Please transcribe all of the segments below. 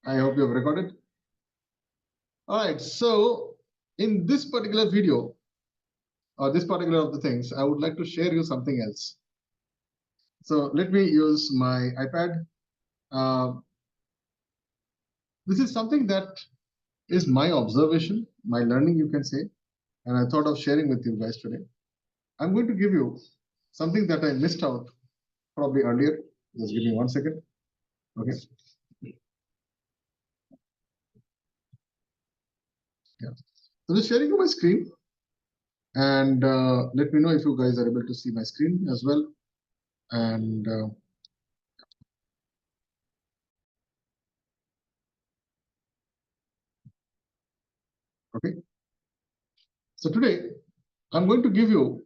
I hope you have recorded. All right, so in this particular video, or this particular of the things, I would like to share you something else. So let me use my iPad. This is something that is my observation, my learning, you can say, and I thought of sharing with you guys today. I'm going to give you something that I missed out probably earlier. Just give me 1 second. Okay. Yeah. So just sharing you my screen, and let me know if you guys are able to see my screen as well. And okay. So today I'm going to give you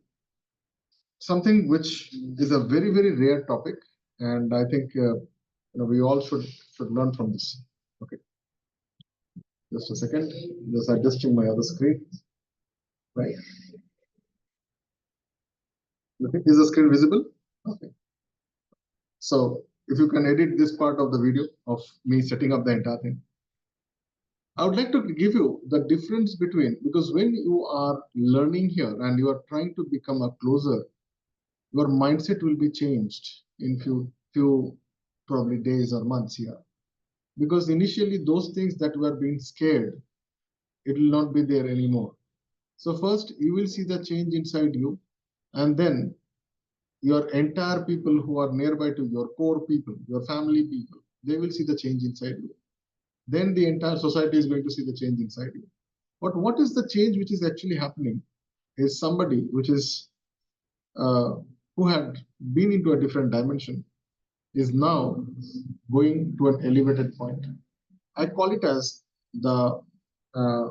something which is a very, very rare topic, and I think we all should learn from this. Okay, just a second. Just adjusting my other screen. Right. Okay. Is the screen visible? Okay. So if you can edit this part of the video of me setting up the entire thing, I would like to give you the difference between, because when you are learning here and you are trying to become a closer, your mindset will be changed in few probably days or months here. Because initially those things that were being scared, it will not be there anymore. So first you will see the change inside you, and then your entire people who are nearby to your core people, your family people, they will see the change inside you. Then the entire society is going to see the change inside you. But what is the change which is actually happening is somebody which is who had been into a different dimension is now going to an elevated point. I call it as the uh,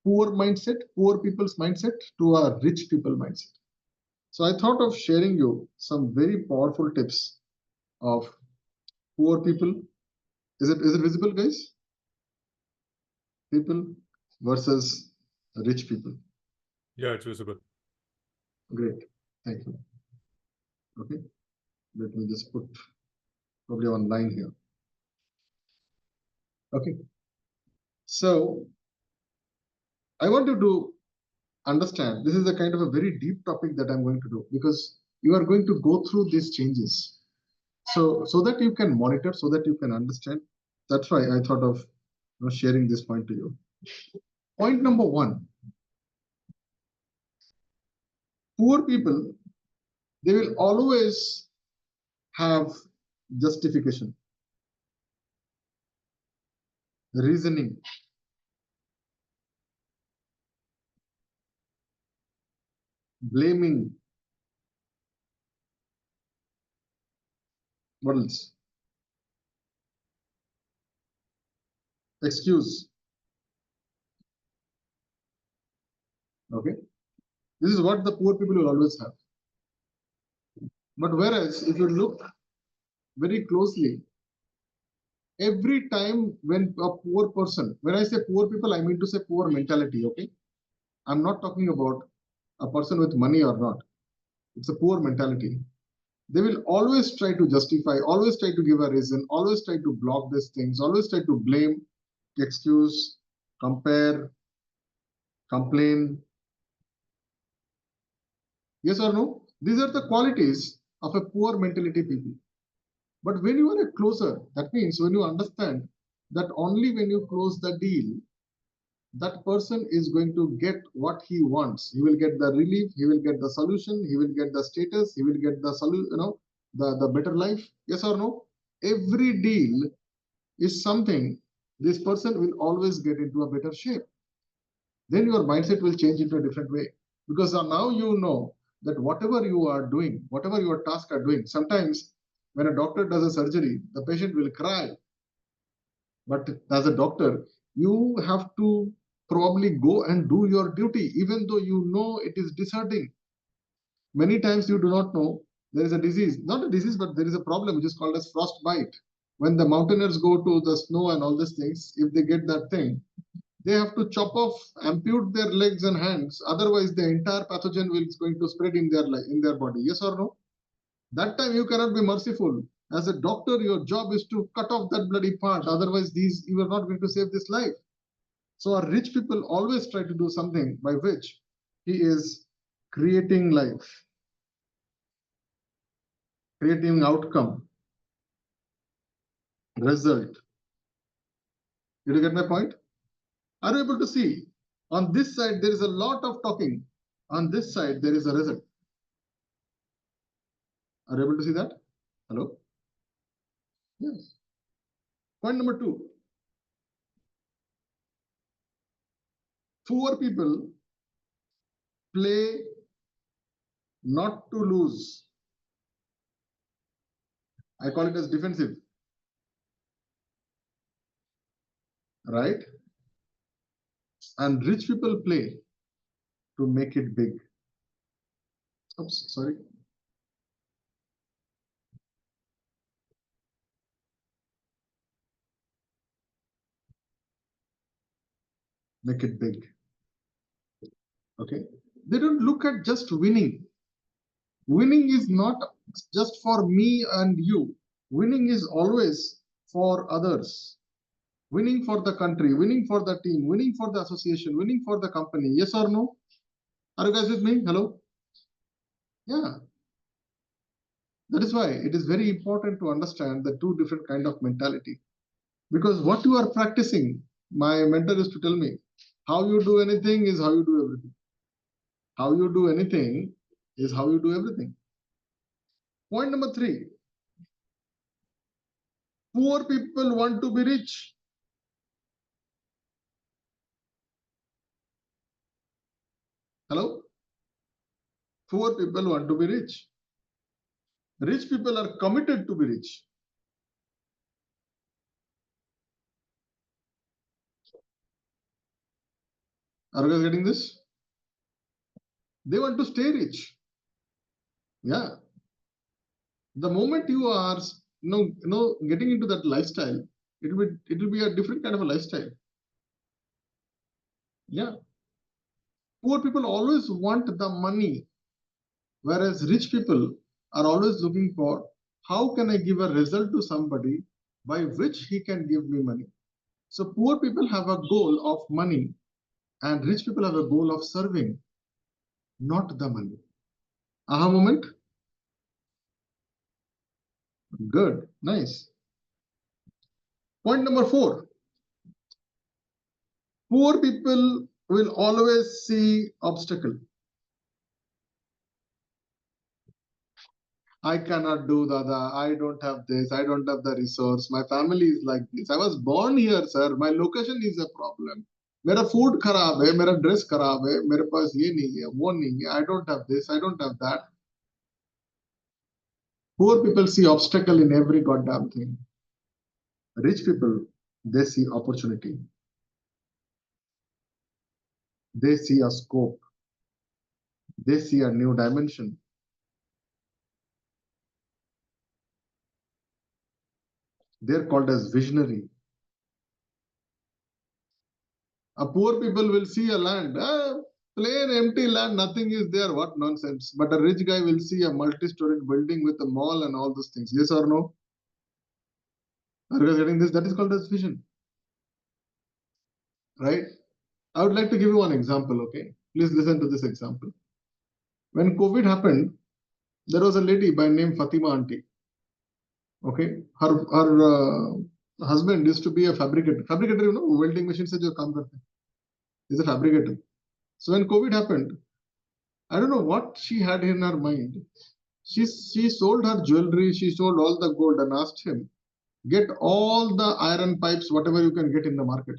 poor mindset, poor people's mindset to a rich people mindset. So I thought of sharing you some very powerful tips of poor people. Is it visible, guys? People versus rich people. Yeah, it's visible. Great. Thank you. Okay. Let me just put probably one line here. Okay. So I want you to understand this is a kind of a very deep topic that I'm going to do, because you are going to go through these changes. So that you can monitor, so that you can understand. That's why I thought of sharing this point to you. Point number one, poor people, they will always have justification, reasoning, blaming. What else? Excuse. Okay. This is what the poor people will always have. But whereas if you look very closely, every time when a poor person, when I say poor people, I mean to say poor mentality. Okay. I'm not talking about a person with money or not. It's a poor mentality. They will always try to justify, always try to give a reason, always try to block these things, always try to blame, excuse, compare, complain. Yes or no? These are the qualities of a poor mentality people. But when you are a closer, that means when you understand that only when you close the deal, that person is going to get what he wants. He will get the relief, he will get the solution, he will get the status, he will get the the better life. Yes or no? Every deal is something this person will always get into a better shape. Then your mindset will change into a different way, because now you know that whatever you are doing, whatever your tasks are doing, sometimes when a doctor does a surgery, the patient will cry. But as a doctor, you have to probably go and do your duty, even though you know it is disheartening. Many times you do not know there is a disease, not a disease, but there is a problem which is called as frostbite. When the mountaineers go to the snow and all these things, if they get that thing, they have to chop off, ampute their legs and hands. Otherwise, the entire pathogen will is going to spread in their body. Yes or no? That time you cannot be merciful. As a doctor, your job is to cut off that bloody part. Otherwise, you are not going to save this life. So our rich people always try to do something by which he is creating life, creating outcome, result. Did you get my point? Are you able to see? On this side, there is a lot of talking. On this side, there is a result. Are you able to see that? Hello? Yes. Point number 2. Poor people play not to lose. I call it as defensive. Right? And rich people play to make it big. Oops, sorry. Make it big. Okay. They don't look at just winning. Winning is not just for me and you. Winning is always for others. Winning for the country, winning for the team, winning for the association, winning for the company. Yes or no? Are you guys with me? Hello? Yeah. That is why it is very important to understand the two different kind of mentality. Because what you are practicing, my mentor used to tell me, how you do anything is how you do everything. How you do anything is how you do everything. Point number 3. Poor people want to be rich. Hello? Poor people want to be rich. Rich people are committed to be rich. Are you guys getting this? They want to stay rich. Yeah. The moment you are getting into that lifestyle, it will be a different kind of a lifestyle. Yeah. Poor people always want the money, whereas rich people are always looking for how can I give a result to somebody by which he can give me money. So poor people have a goal of money and rich people have a goal of serving, not the money. Aha moment. Good. Nice. Point number 4. Poor people will always see obstacle. I cannot do Dada. I don't have this. I don't have the resource. My family is like this. I was born here, sir. My location is a problem. मेरा food खराब है, मेरा dress खराब है, मेरे पास ये नहीं है, वो नहीं है. I don't have this. I don't have that. Poor people see obstacle in every goddamn thing. Rich people, they see opportunity. They see a scope. They see a new dimension. They're called as visionary. A poor people will see a land, plain empty land, nothing is there. What nonsense. But a rich guy will see a multi-storied building with a mall and all those things. Yes or no? Are you guys getting this? That is called as vision. Right? I would like to give you one example, okay? Please listen to this example. When COVID happened, there was a lady by name Fatima Auntie. Okay, her husband used to be a fabricator. Fabricator, you know, welding machine se jo kaam karte. He's a fabricator. So when COVID happened, I don't know what she had in her mind. She sold her jewelry, she sold all the gold and asked him, get all the iron pipes, whatever you can get in the market.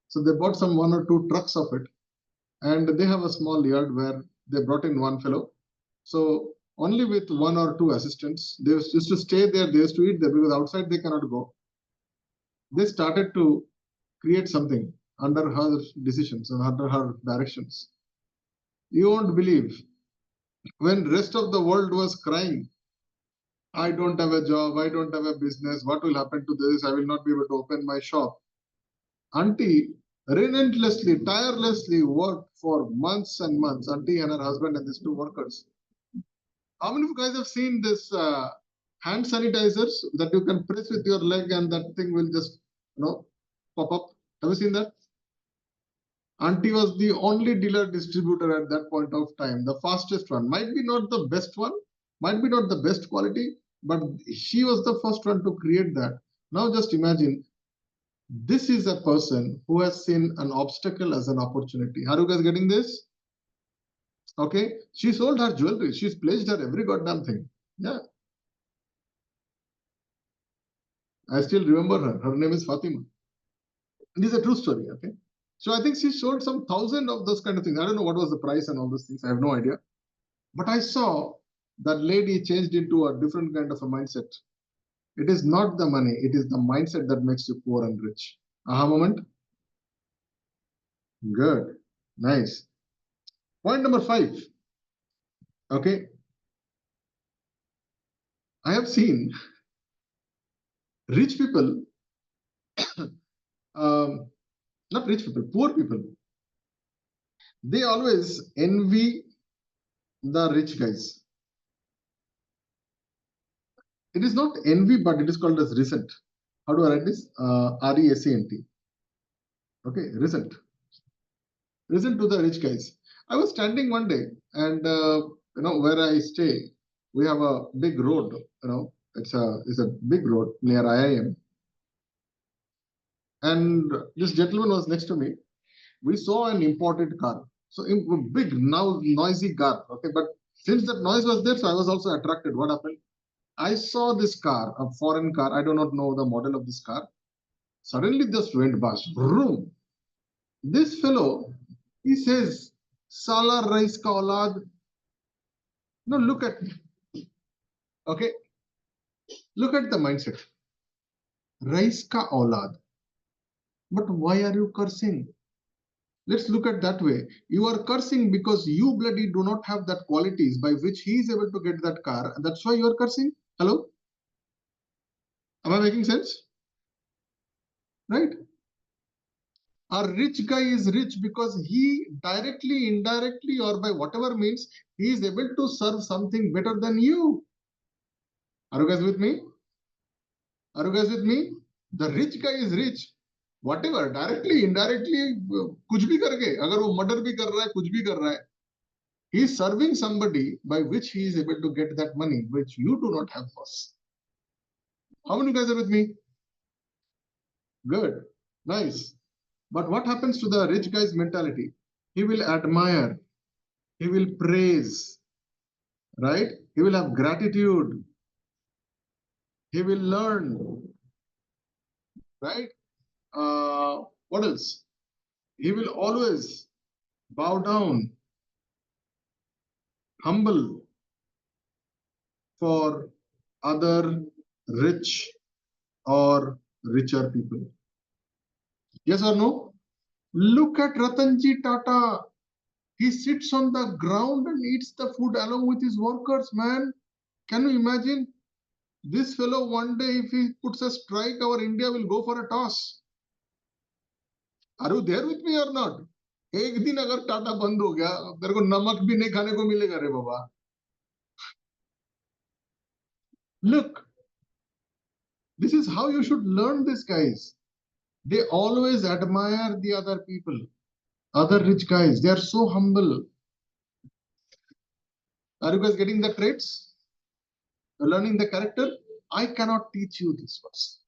So they bought some 1 or 2 trucks of it. And they have a small yard where they brought in one fellow. So only with 1 or 2 assistants, they used to stay there, they used to eat there because outside they cannot go. They started to create something under her decisions and under her directions. You won't believe, when rest of the world was crying, I don't have a job, I don't have a business, what will happen to this? I will not be able to open my shop. Auntie relentlessly, tirelessly worked for months and months. Auntie and her husband and these 2 workers. How many of you guys have seen this hand sanitizers that you can press with your leg and that thing will just, pop up. Have you seen that? Auntie was the only dealer distributor at that point of time, the fastest one. Might be not the best one, might be not the best quality, but she was the first one to create that. Now just imagine, this is a person who has seen an obstacle as an opportunity. Are you guys getting this? Okay, she sold her jewelry. She's pledged her every goddamn thing. Yeah, I still remember her. Her name is Fatima. This is a true story. Okay, so I think she sold some thousand of those kind of things. I don't know what was the price and all those things. I have no idea. But I saw that lady changed into a different kind of a mindset. It is not the money, it is the mindset that makes you poor and rich. Aha moment. Good. Nice. Point number 5. Okay. I have seen rich people, um, not rich people, poor people, they always envy the rich guys. It is not envy, but it is called as resent. How do I write this? RESENT. Okay, resent. Resent to the rich guys. I was standing one day, and where I stay, we have a big road. It's a big road near IIM, and this gentleman was next to me. We saw an imported car, so a big, now noisy car. Okay, but since that noise was there, so I was also attracted. What happened? I saw this car, a foreign car. I do not know the model of this car. Suddenly, just went past. Vroom. This fellow, he says, "Salar Rais ka aulad." No, look at me. Okay, look at the mindset. Rais ka aulad. But why are you cursing? Let's look at that way. You are cursing because you bloody do not have that qualities by which he is able to get that car. And that's why you are cursing. Hello? Am I making sense? Right? A rich guy is rich because he directly, indirectly, or by whatever means, he is able to serve something better than you. Are you guys with me? Are you guys with me? The rich guy is rich. Whatever, directly, indirectly, कुछ भी करके, अगर वो murder भी कर रहा है, कुछ भी कर रहा है, he is serving somebody by which he is able to get that money, which you do not have first. How many guys are with me? Good, nice. But what happens to the rich guy's mentality? He will admire, he will praise, right? He will have gratitude, he will learn, right? What else? He will always bow down, humble for other rich or richer people. Yes or no? Look at Ratanji Tata. He sits on the ground and eats the food along with his workers, man. Can you imagine? This fellow, one day, if he puts a strike, our India will go for a toss. Are you there with me or not? एक दिन अगर टाटा बंद हो गया, तेरे को नमक भी नहीं खाने को मिलेगा रे बाबा. Look, this is how you should learn this, guys. They always admire the other people, other rich guys. They are so humble. Are you guys getting the traits? Learning the character? I cannot teach you this first.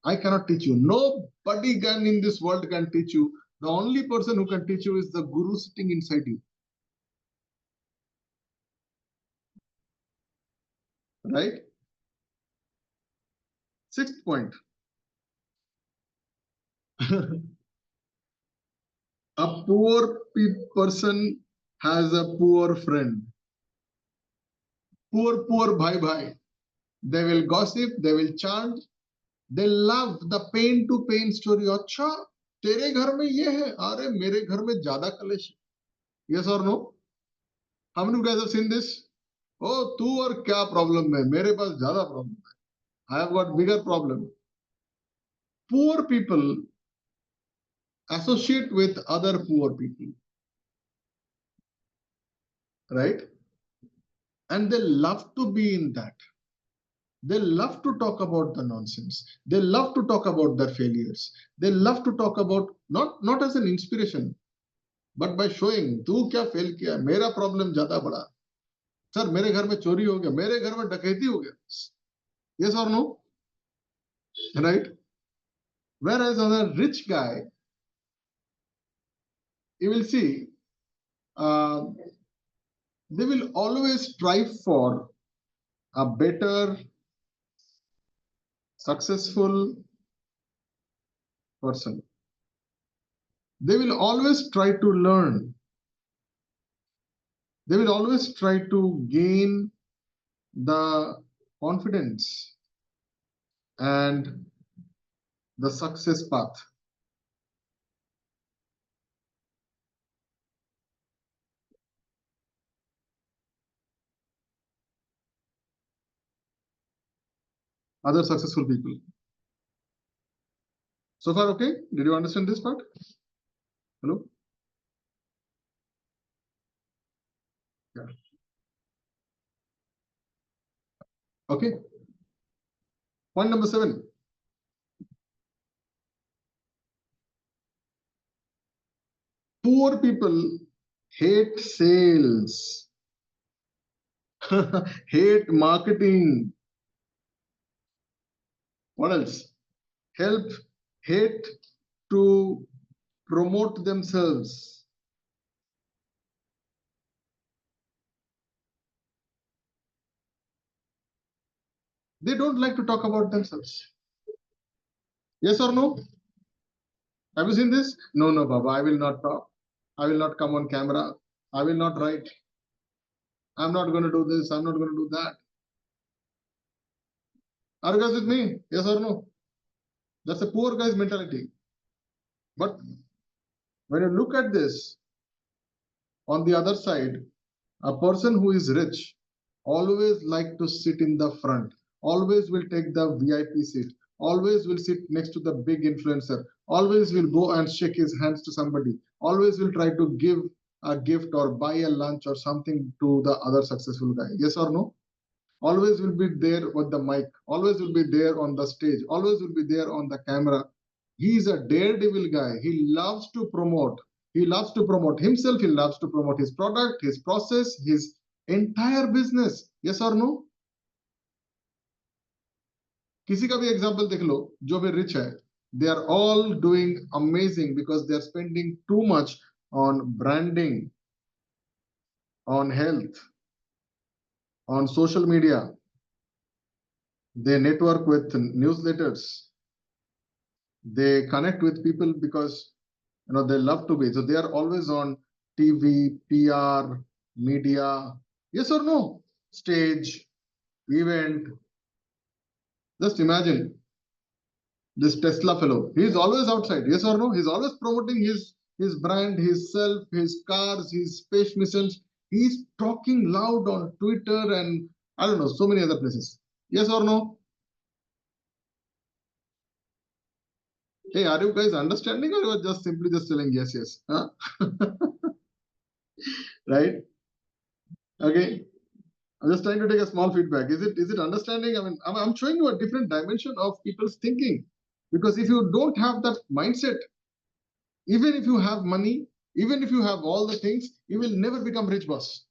I cannot teach you. Nobody can in this world can teach you. The only person who can teach you is the guru sitting inside you. Right? 6th point. A poor person has a poor friend. Poor bhai. They will gossip, they will chant, they love the pain to pain story. अच्छा तेरे घर में ये है, अरे मेरे घर में ज्यादा कलेश. Yes or no? How many of you guys have seen this? Oh, तू और क्या प्रॉब्लम है, मेरे पास ज्यादा प्रॉब्लम है. I have got bigger problem. Poor people associate with other poor people, right? And they love to be in that. They love to talk about the nonsense. They love to talk about their failures. They love to talk about not as an inspiration, but by showing तू क्या fail किया, मेरा problem ज्यादा बड़ा, sir मेरे घर में चोरी हो गया, मेरे घर में डकैती हो गया. Yes or no? Right? Whereas on a rich guy, you will see uh, they will always strive for a better, successful person. They will always try to learn. They will always try to gain the confidence and the success path. Other successful people. So far, okay? Did you understand this part? Hello? Yeah. Okay. Point number 7. Poor people hate sales, hate marketing. What else? Hate to promote themselves. They don't like to talk about themselves. Yes or no? Have you seen this? No, no, Baba, I will not talk. I will not come on camera. I will not write. I'm not going to do this. I'm not going to do that. Are you guys with me? Yes or no? That's a poor guy's mentality. But when you look at this, on the other side, a person who is rich always like to sit in the front, always will take the VIP seat, always will sit next to the big influencer, always will go and shake his hands to somebody, always will try to give a gift or buy a lunch or something to the other successful guy. Yes or no? Always will be there with the mic, always will be there on the stage, always will be there on the camera. He is a daredevil guy. He loves to promote. He loves to promote himself. He loves to promote his product, his process, his entire business. Yes or no? किसी का भी example देख लो जो भी rich है, they are all doing amazing because they are spending too much on branding, on health, on social media. They network with newsletters. They connect with people because they love to be. So they are always on TV, PR, media. Yes or no? Stage, event. Just imagine this Tesla fellow. He's always outside. Yes or no? He's always promoting his brand, his self, his cars, his space missions. He's talking loud on Twitter and I don't know, so many other places. Yes or no? Hey, are you guys understanding or you are just simply just telling yes, yes? Huh? Right? Okay. I'm just trying to take a small feedback. Is it understanding? I mean, I'm showing you a different dimension of people's thinking. Because if you don't have that mindset, even if you have money, even if you have all the things, you will never become rich, boss.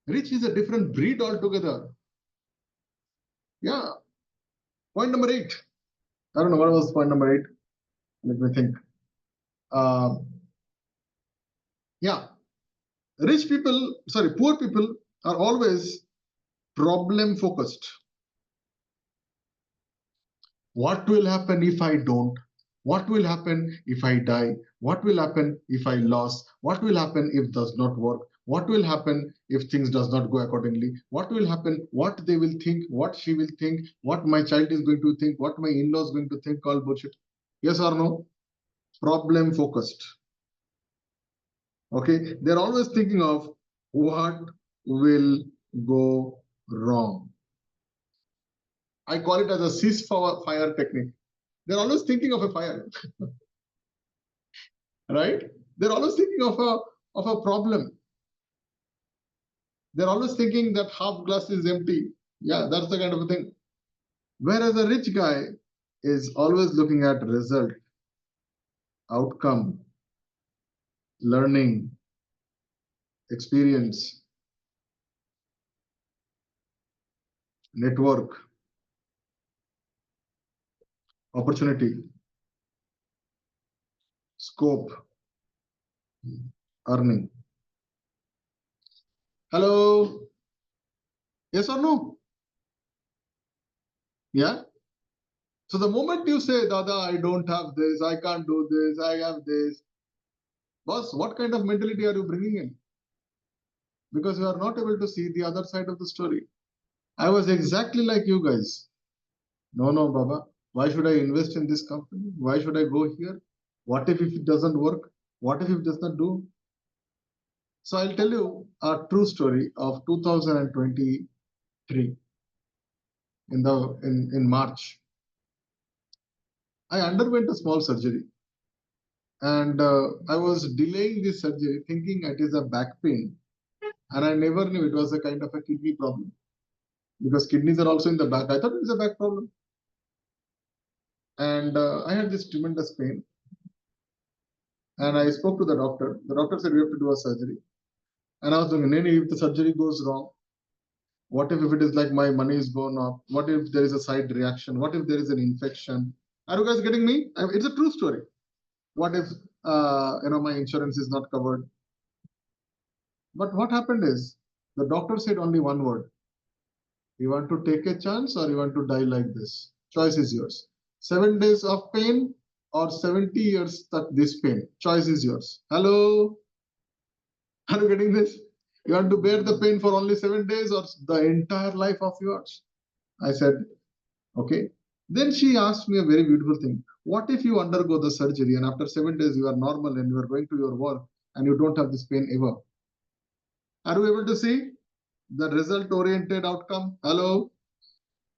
Rich is a different breed altogether. Yeah. Point number 8. I don't know what was point number 8. Let me think. Yeah. Poor people are always problem focused. What will happen if I don't? What will happen if I die? What will happen if I lose? What will happen if does not work? What will happen if things does not go accordingly? What will happen? What they will think? What she will think? What my child is going to think? What my in-law is going to think? All bullshit. Yes or no? Problem focused. Okay, they're always thinking of what will go wrong. I call it as a ceasefire technique. They're always thinking of a fire. Right? They're always thinking of a problem. They're always thinking that half glass is empty. Yeah, that's the kind of a thing. Whereas a rich guy is always looking at result, outcome, learning, experience, network, opportunity, scope, earning. Hello? Yes or no? Yeah. So the moment you say, Dada, I don't have this, I can't do this, I have this, boss, what kind of mentality are you bringing in? Because you are not able to see the other side of the story. I was exactly like you guys. No, no, Baba. Why should I invest in this company? Why should I go here? What if it doesn't work? What if it does not do? So I'll tell you a true story of 2023 in March. I underwent a small surgery and I was delaying this surgery thinking it is a back pain, and I never knew it was a kind of a kidney problem because kidneys are also in the back. I thought it was a back problem, and I had this tremendous pain. And I spoke to the doctor. The doctor said we have to do a surgery. And I was thinking, Nene, if the surgery goes wrong, what if it is like my money is gone up? What if there is a side reaction? What if there is an infection? Are you guys getting me? It's a true story. What if my insurance is not covered? But what happened is the doctor said only one word: you want to take a chance or you want to die like this? Choice is yours. 7 days of pain or 70 years that this pain. Choice is yours. Hello, are you getting this? You want to bear the pain for only 7 days or the entire life of yours? I said, okay. Then she asked me a very beautiful thing. What if you undergo the surgery and after 7 days you are normal and you are going to your work and you don't have this pain ever? Are you able to see the result oriented outcome? Hello?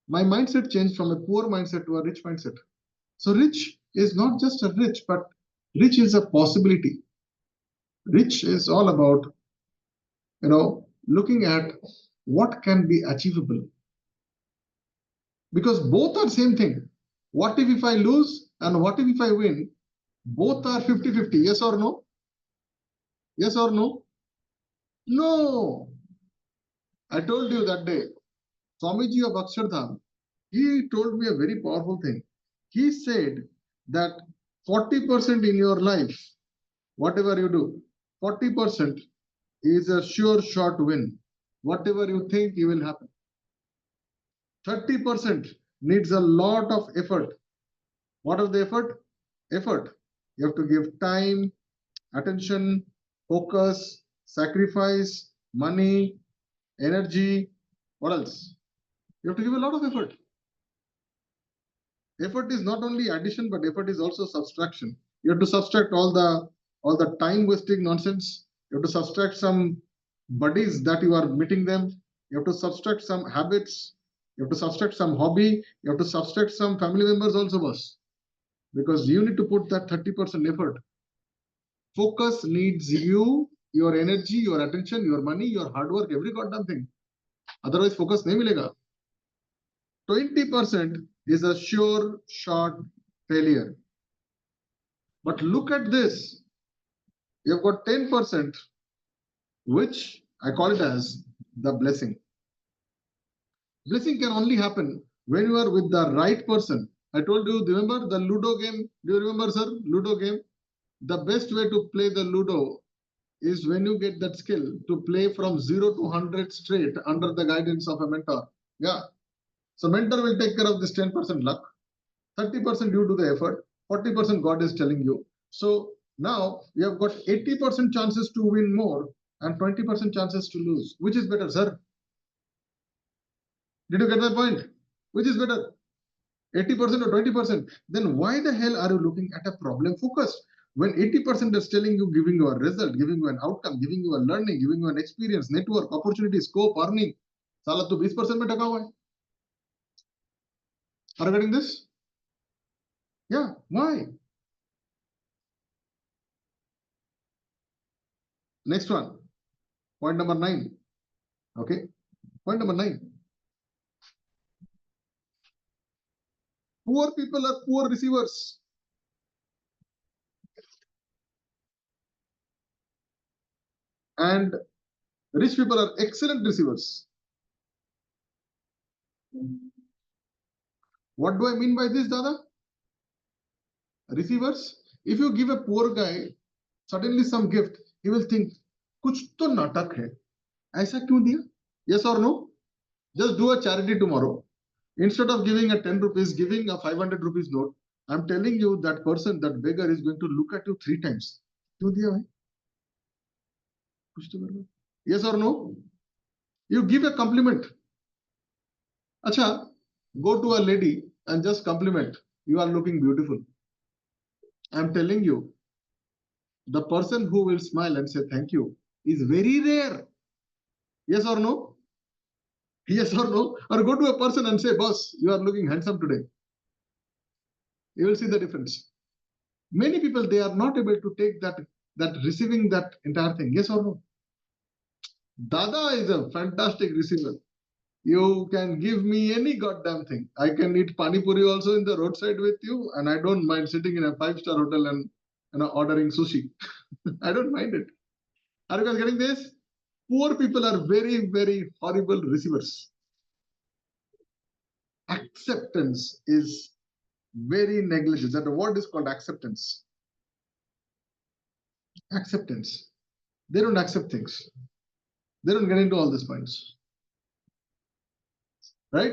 My mindset changed from a poor mindset to a rich mindset. So, rich is not just a rich, but rich is a possibility. Rich is all about, looking at what can be achievable, because both are same thing. What if I lose and what if I win? Both are 50-50. Yes or no? Yes or no? No. I told you that day, Swamiji of Akshardham, he told me a very powerful thing. He said that 40% in your life, whatever you do, 40% is a sure shot win. Whatever you think, you will happen. 30% needs a lot of effort. What is the effort? Effort. You have to give time, attention, focus, sacrifice, money, energy. What else? You have to give a lot of effort. Effort is not only addition, but effort is also subtraction. You have to subtract all the time wasting nonsense. You have to subtract some buddies that you are meeting them. You have to subtract some habits. You have to subtract some hobby. You have to subtract some family members also, boss. Because you need to put that 30% effort. Focus needs you, your energy, your attention, your money, your hard work, every goddamn thing. Otherwise, focus nahi milega. 20% is a sure shot failure. But look at this. You've got 10%, which I call it as the blessing. Blessing can only happen when you are with the right person. I told you, remember the Ludo game? Do you remember, sir? Ludo game? The best way to play the Ludo is when you get that skill to play from 0 to 100 straight under the guidance of a mentor. Yeah. So mentor will take care of this 10% luck, 30% you do the effort, 40% God is telling you. So now you have got 80% chances to win more and 20% chances to lose. Which is better, sir? Did you get that point? Which is better? 80% or 20%? Then why the hell are you looking at a problem focused? When 80% is telling you, giving you a result, giving you an outcome, giving you a learning, giving you an experience, network, opportunity, scope, earning, साला तो 20% में टका हुआ है. Are you getting this? Yeah. Why? Next one. Point number 9. Okay. Point number 9. Poor people are poor receivers. And rich people are excellent receivers. What do I mean by this, Dada? Receivers, if you give a poor guy suddenly some gift, he will think, कुछ तो नाटक है, ऐसा क्यों दिया? Yes or no? Just do a charity tomorrow. Instead of giving a 10 rupees, giving a 500 rupees note, I'm telling you that person, that beggar is going to look at you 3 times. क्यों दिया भाई? कुछ तो करो. Yes or no? You give a compliment. Acha, go to a lady and just compliment. You are looking beautiful. I'm telling you, the person who will smile and say thank you is very rare. Yes or no? Yes or no? Or go to a person and say, boss, you are looking handsome today. You will see the difference. Many people, they are not able to take that receiving that entire thing. Yes or no? Dada is a fantastic receiver. You can give me any goddamn thing. I can eat pani puri also in the roadside with you, and I don't mind sitting in a 5-star hotel and ordering sushi. I don't mind it. Are you guys getting this? Poor people are very, very horrible receivers. Acceptance is very negligible. That word is called acceptance. Acceptance. They don't accept things. They don't get into all these points. Right?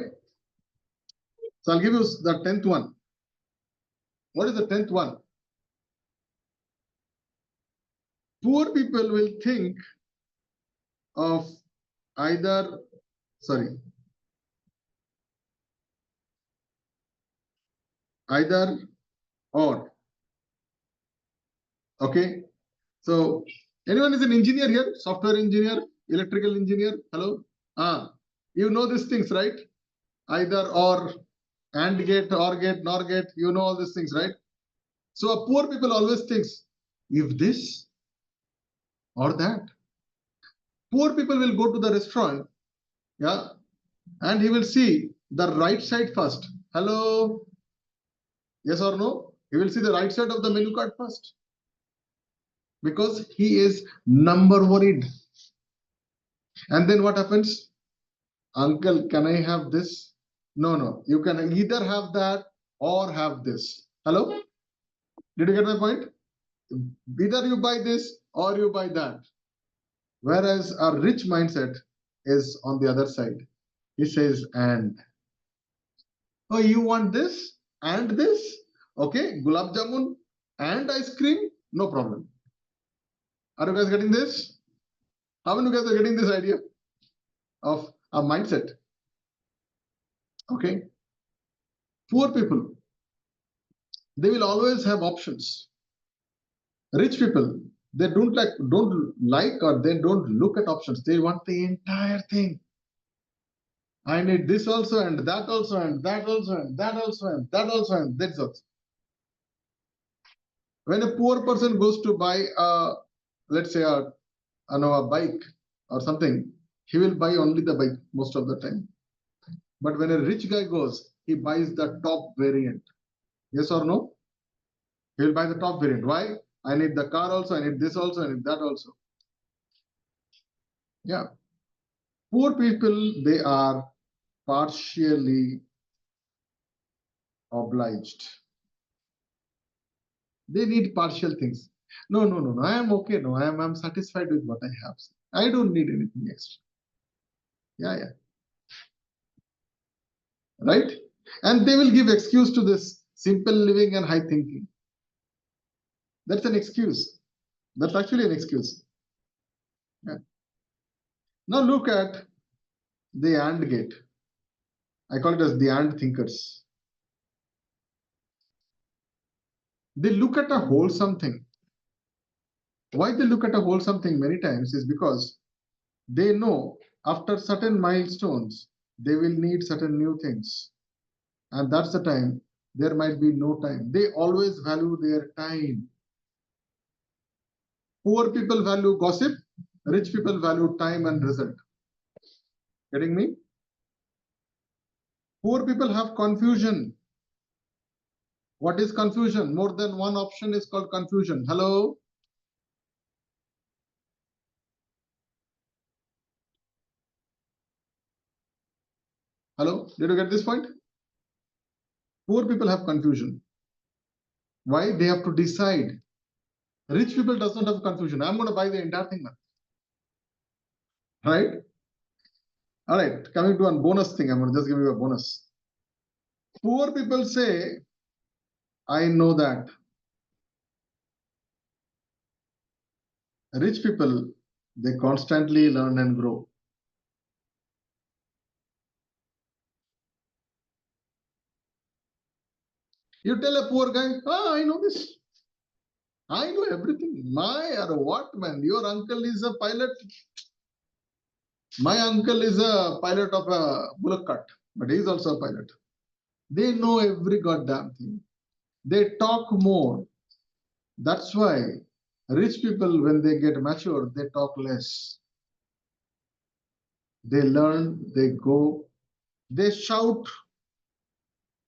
So I'll give you the 10th one. What is the 10th one? Poor people will think of either, either or. Okay. So anyone is an engineer here? Software engineer, electrical engineer? Hello? You know these things, right? Either or, and gate, or gate, nor gate. You know all these things, right? So poor people always thinks, if this or that. Poor people will go to the restaurant, yeah, and he will see the right side first. Hello? Yes or no? He will see the right side of the menu card first. Because he is number worried. And then what happens? Uncle, can I have this? No, no. You can either have that or have this. Hello? Did you get my point? Either you buy this or you buy that. Whereas a rich mindset is on the other side. He says, and. Oh, you want this and this? Okay, gulab jamun and ice cream? No problem. Are you guys getting this? How many of you guys are getting this idea of a mindset? Okay. Poor people, they will always have options. Rich people, they don't like or they don't look at options. They want the entire thing. I need this also and that also and that also and that also and that also and that's also. When a poor person goes to buy a, let's say a bike or something, he will buy only the bike most of the time. But when a rich guy goes, he buys the top variant. Yes or no? He will buy the top variant. Why? I need the car also, I need this also, I need that also. Yeah. Poor people, they are partially obliged. They need partial things. No, no, no, no. I am okay. No, I'm satisfied with what I have. I don't need anything extra. Yeah, yeah. Right? And they will give excuse to this simple living and high thinking. That's an excuse. That's actually an excuse. Yeah. Now look at the and gate. I call it as the and thinkers. They look at a wholesome thing. Why they look at a wholesome thing many times is because they know after certain milestones, they will need certain new things. And that's the time, there might be no time. They always value their time. Poor people value gossip, rich people value time and result. Getting me? Poor people have confusion. What is confusion? More than one option is called confusion. Hello? Hello? Did you get this point? Poor people have confusion. Why? They have to decide. Rich people does not have confusion. I'm going to buy the entire thing now. Right? All right. Coming to one bonus thing, I'm going to just give you a bonus. Poor people say, I know that. Rich people, they constantly learn and grow. You tell a poor guy, I know this. I know everything. My or what, man? Your uncle is a pilot. My uncle is a pilot of a bullock cart, but he's also a pilot. They know every goddamn thing. They talk more. That's why rich people, when they get mature, they talk less. They learn, they go, they shout,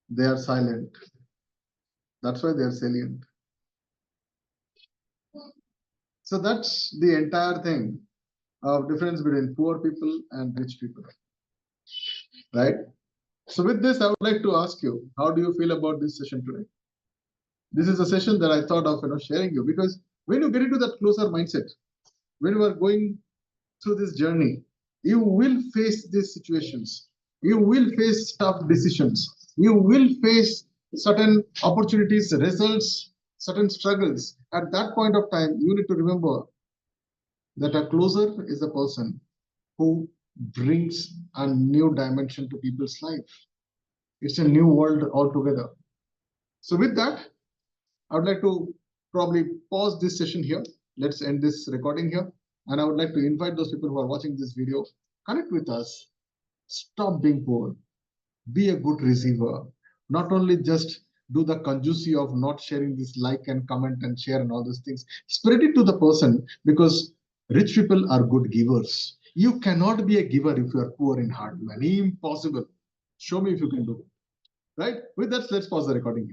they are silent. That's why they are salient. So that's the entire thing of difference between poor people and rich people, right? So with this, I would like to ask you, how do you feel about this session today? This is a session that I thought of sharing you, because when you get into that closer mindset, when you are going through this journey, you will face these situations. You will face tough decisions. You will face certain opportunities, results, certain struggles. At that point of time, you need to remember that a closer is a person who brings a new dimension to people's life. It's a new world altogether. So with that, I would like to probably pause this session here. Let's end this recording here. And I would like to invite those people who are watching this video, connect with us. Stop being poor. Be a good receiver. Not only just do the conjuicy of not sharing this like and comment and share and all those things. Spread it to the person, because rich people are good givers. You cannot be a giver if you are poor in heart, man. Impossible. Show me if you can do it. Right? With that, let's pause the recording here.